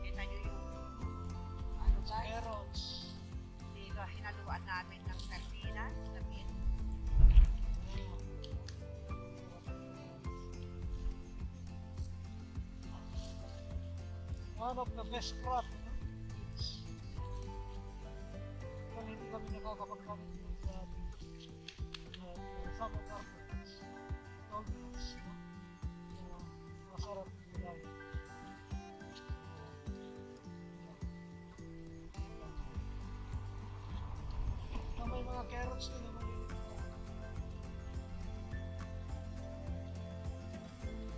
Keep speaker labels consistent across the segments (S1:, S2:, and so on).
S1: Kita nyo yung ano guys? Dito, hinaluan namin ng sardinas, na beet.
S2: One of the best crop, Beets. Kung hindi kami nakakapagkamit yun sa summer gardens, all beets, masarap gulay. May mga carrots din naman yun.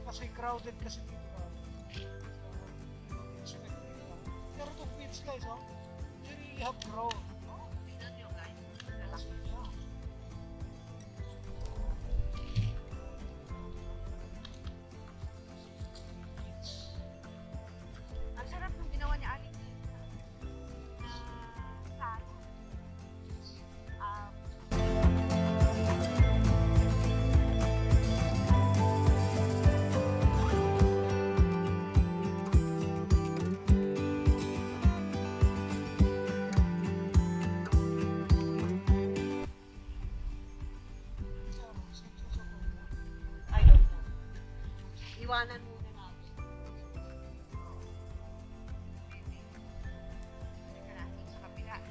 S2: Kasi crowded kasi dito. Pero itong beets guys, oh, they really have grown.
S1: Oh, tignan nyo guys. Lalaki
S2: Yeah.
S1: Ang sarap nung ginawa ni Aling na salo. Ayun. Iwanan muna natin. Teka natin sa kabila.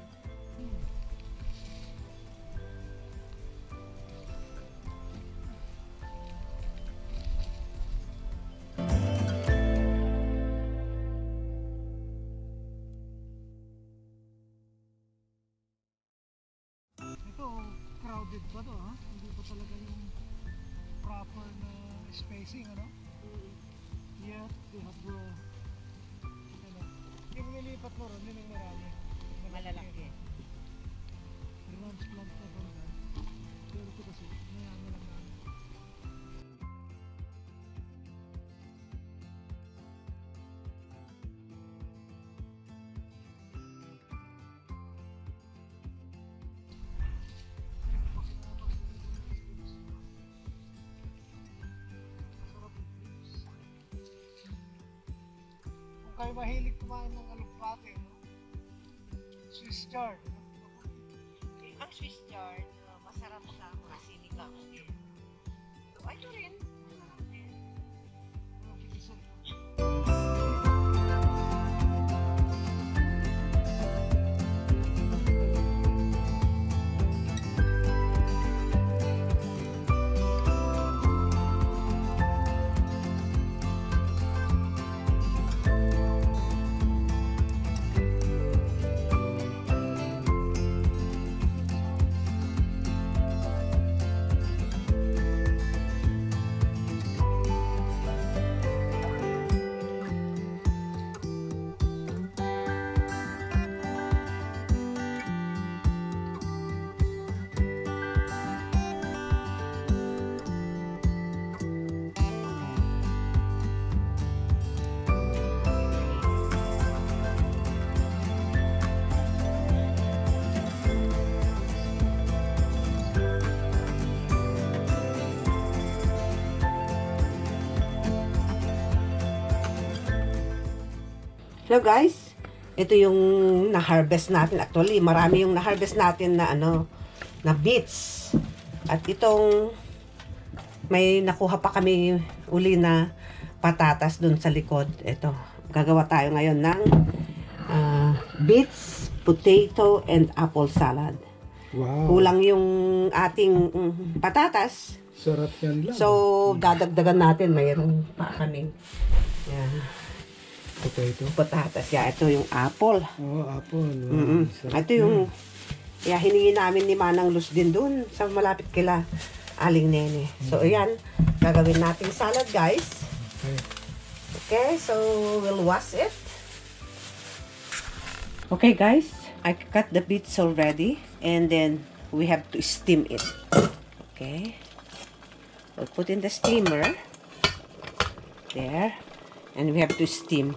S2: Ito, crowded pa to, ha? Hindi pa talaga yung proper na spacing, ano? Yet, they have ano, yung nilipat mo ron, yun ang marami.
S1: Malalaki.
S2: Transplant na ba na? Pero ito kasi, mayami lang namin. Kung kayo mahilig kumain ng alugbate, no? Swiss chard, no?
S1: Ang Swiss chard, masarap sa mga sinigang din. Ay, ito rin. Masarap din.
S3: Hello guys, ito yung na-harvest natin. Actually, marami yung na-harvest natin na na beets. At itong may nakuha pa kami uli na patatas dun sa likod. Ito, gagawa tayo ngayon ng beets, potato, and apple salad.
S2: Wow.
S3: Kulang yung ating patatas.
S2: Sarap yan lang.
S3: So, dadagdagan natin. Mayroon pa kami. Yan.
S2: Potato.
S3: Patatas. Yeah, ito yung apple.
S2: Oh, apple. Wow.
S3: Ito yung hiningi namin ni Manang Luz din dun sa malapit kila Aling Nene. So, ayan. Gagawin nating salad, guys. Okay, so we'll wash it. Okay, guys. I cut the beets already. And then, we have to steam it. Okay. We'll put in the steamer. There. And we have to steam.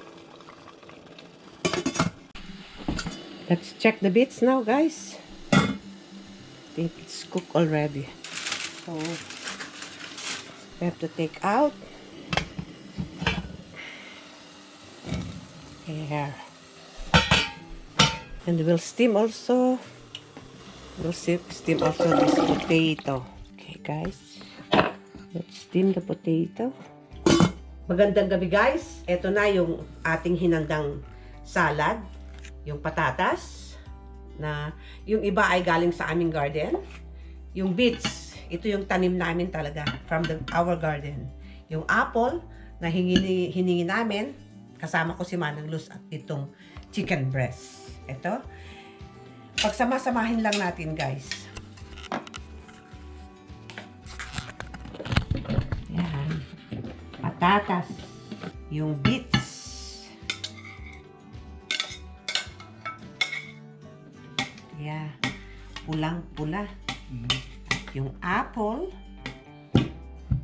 S3: Let's check the beets now, guys. I think it's cooked already. So, we have to take out. There. And we'll steam also. We'll steam also this potato. Okay, guys. Let's steam the potato. Magandang gabi, guys. Ito na yung ating hinandang salad. Yung patatas. Na yung iba ay galing sa aming garden. Yung beets. Ito yung tanim namin talaga from our garden. Yung apple na hiningi namin. Kasama ko si Manang Luz at itong chicken breast. Ito. Pagsama-samahin lang natin, guys. Yan. Patatas. Yung beets. Yeah. Pulang-pula. Yung apple.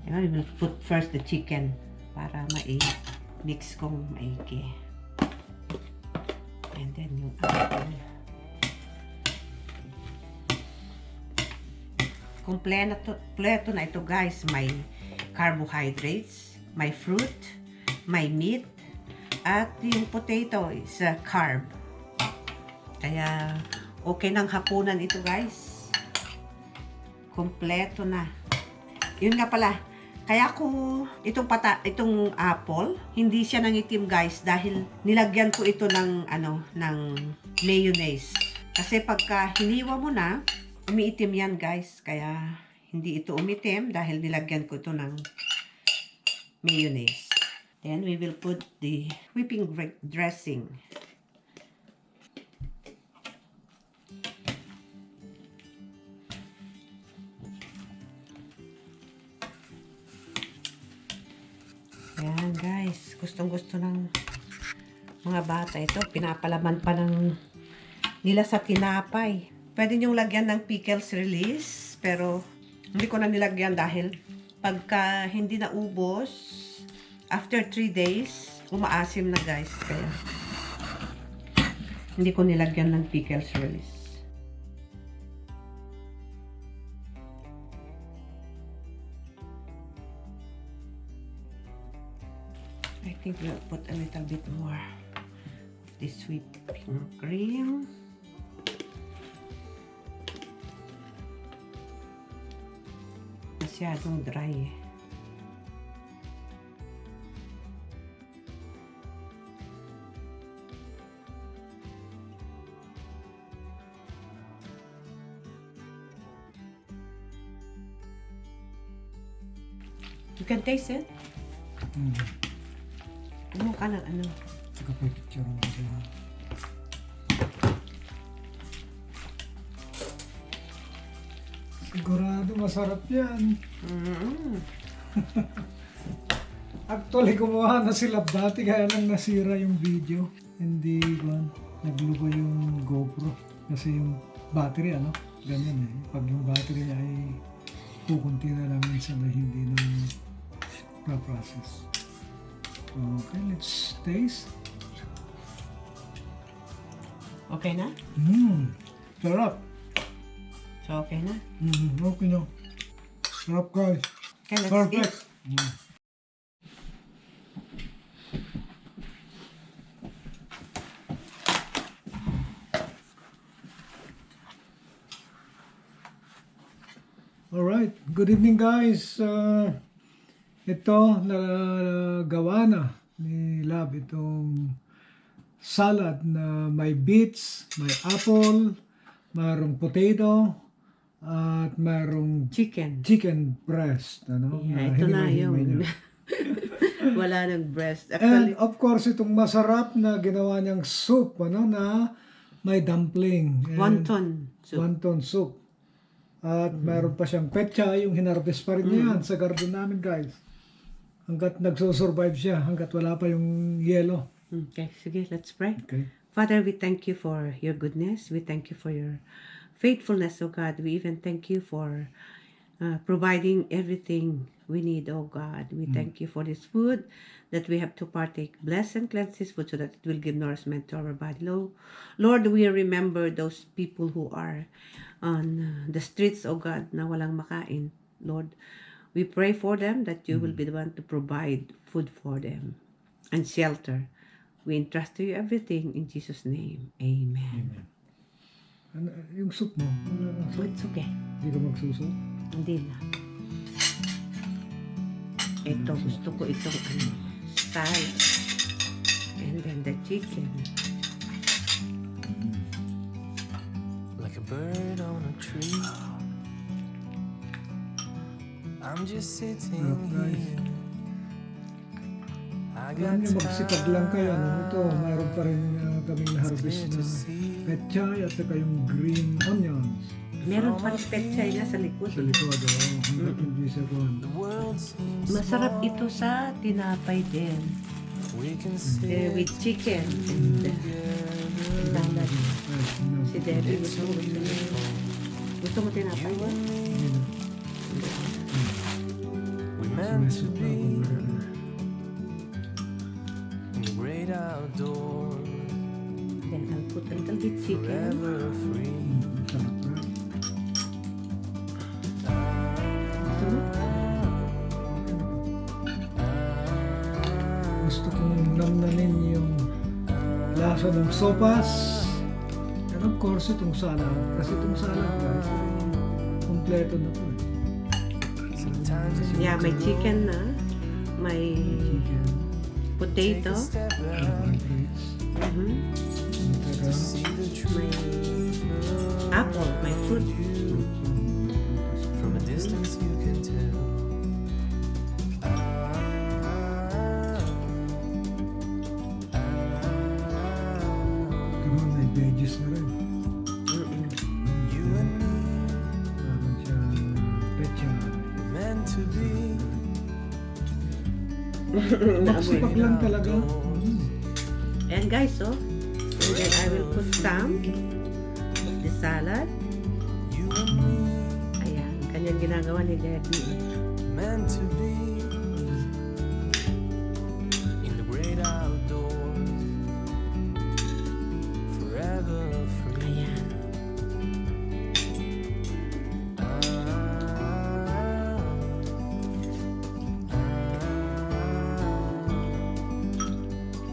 S3: We will put first the chicken para mix kong maigi. And then yung apple. Kompleto na ito, guys. May carbohydrates, may fruit, may meat, at yung potato is a carb. Kaya okay ng hapunan ito, guys. Kompleto na. Yun nga pala. Kaya ko itong apple, hindi siya nangitim, guys, dahil nilagyan ko ito ng mayonnaise. Kasi pagka hiniwa mo na, umiitim yan, guys. Kaya hindi ito umitim dahil nilagyan ko ito ng mayonnaise. Then we will put the whipping dressing. Ayan, guys. Gustong-gusto ng mga bata ito. Pinapalaman pa nila sa tinapay. Pwede niyong lagyan ng pickles release. Pero hindi ko na nilagyan dahil pagka hindi naubos, after 3 days, umaasim na, guys. Kaya hindi ko nilagyan ng pickles release. I think we'll put a little bit more of this whipping cream. Masyadong dry eh. You can taste it. Ano ka ng ano?
S2: Saka pa picture mo siya. Sigurado masarap yan. Actually, gumawa na sila dati kaya lang nasira yung video. Hindi nagluba yung GoPro. Kasi yung battery, ganyan eh. Pag yung battery ay pukunti na lang minsan na hindi na process. Okay, let's taste.
S3: Okay na?
S2: Sarap.
S3: So, okay na?
S2: Okay na. Sarap, guys.
S3: Okay, let's
S2: Perfect.
S3: eat.
S2: Alright, good evening, guys. Ito, nagawa na ni Lab itong salad na may beets, may apple, mayroong potato, at mayroong
S3: Chicken.
S2: breast.
S3: Yeah, ito na yung wala ng breast.
S2: And
S3: Actually,
S2: of course, itong masarap na ginawa niyang soup, na may dumpling. And
S3: wonton soup.
S2: wonton soup. At mayroon pa siyang petsa, yung hinarvest pa rin niya yan sa garden namin, guys. Hanggat nagsusurvive siya, hanggat wala pa yung yellow.
S3: Okay, sige, let's pray.
S2: Okay.
S3: Father, we thank you for your goodness. We thank you for your faithfulness, oh God. We even thank you for providing everything we need, oh God. We thank you for this food that we have to partake. Bless and cleanse this food so that it will give nourishment to our body. Lord, we remember those people who are on the streets, oh God, na walang makain. Lord, we pray for them that you will be the one to provide food for them and shelter. We entrust to you everything in Jesus' name. Amen.
S2: Amen. Ano, yung soup mo? Ano,
S3: So it's okay.
S2: hindi ka magsusot?
S3: Hindi na. Ito, gusto ko itong salad. And then the chicken.
S4: Like a bird on a tree. I'm just sitting here. I
S2: Alam
S4: got
S2: niyo, magsipag lang kayo. Ano? Ito, mayroon pa rin kaming harvest na petchay at saka yung green onions
S3: Meron pa rin petchay na sa likod.
S2: sa likod. Hanggang hindi sa kuhan.
S4: the world seems
S3: Masarap ito sa tinapay din.
S4: we can sit
S3: With chicken and salad. Si Debbie gusto mo tinapay ba?
S4: we meant to be in the great outdoors,
S3: Then I'll put a little bit chicken.
S4: forever free.
S3: Gusto mo?
S2: Gusto kong namnamin yung lasa ng sopas. And of course, itong salad. Kasi itong salad, guys, kompleto na to.
S4: Sometimes you
S3: Yeah, may chicken na. May
S2: Chicken,
S3: potato.
S4: step out
S2: carbohydrates,
S3: Mhm.
S2: saka
S4: see the truth
S3: May apple, may fruit.
S4: from a distance. You can tell.
S2: Ganun, may veggies na rin.
S4: You and me
S2: Meron siyang petchay.
S4: meant to be.
S2: Magsipag lang talaga.
S3: And guys, so, and then I will put some of the salad.
S4: You and me
S3: Ayan, kanyang ginagawa ni Debbie.
S4: meant to be in the great outdoors, forever free.
S3: Ayan.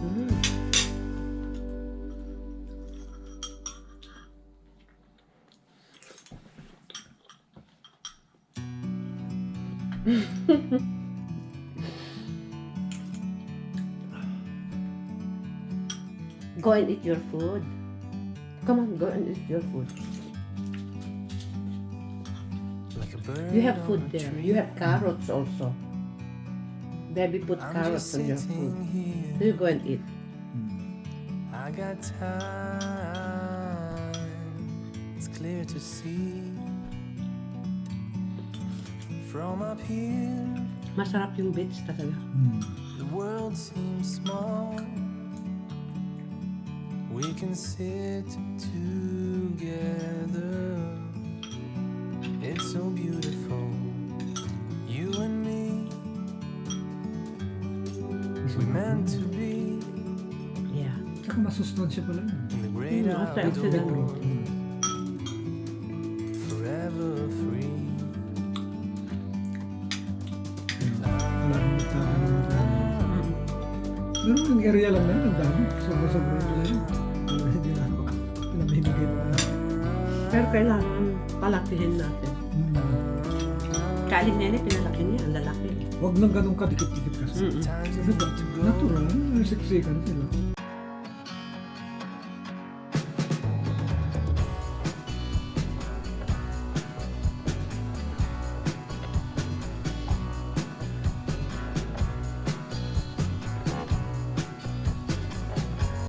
S3: Mm. Go and eat your food. Come on, go and eat your food.
S4: Like a bird
S3: You have
S4: on
S3: food
S4: a
S3: there.
S4: tree.
S3: You have carrots also. Debbie put
S4: I'm
S3: carrots
S4: just
S3: on your
S4: sitting
S3: food.
S4: here.
S3: You go and eat.
S4: I got time. It's clear to see from up here.
S3: Masarap yung beets talaga.
S4: The world seems small. We can sit together. It's so beautiful. You and me, we meant to be
S3: Yeah.
S2: Saka masustansya pala yun.
S4: in the great
S3: Antioxidant.
S4: outdoors, forever free.
S2: Wala akong magtatanong na dami. Pero yung area lang na yun, ang dami. Sobra-sobra yun na yun. Hindi na ako pinamimigay na.
S3: Pero kailangan palakihin natin. Kaling nene, pinalaki niya. Ang lalaki.
S2: Huwag nang ganun kadikit-dikit kasi.
S4: Times
S2: Kasi ba, natural, siksikan sila.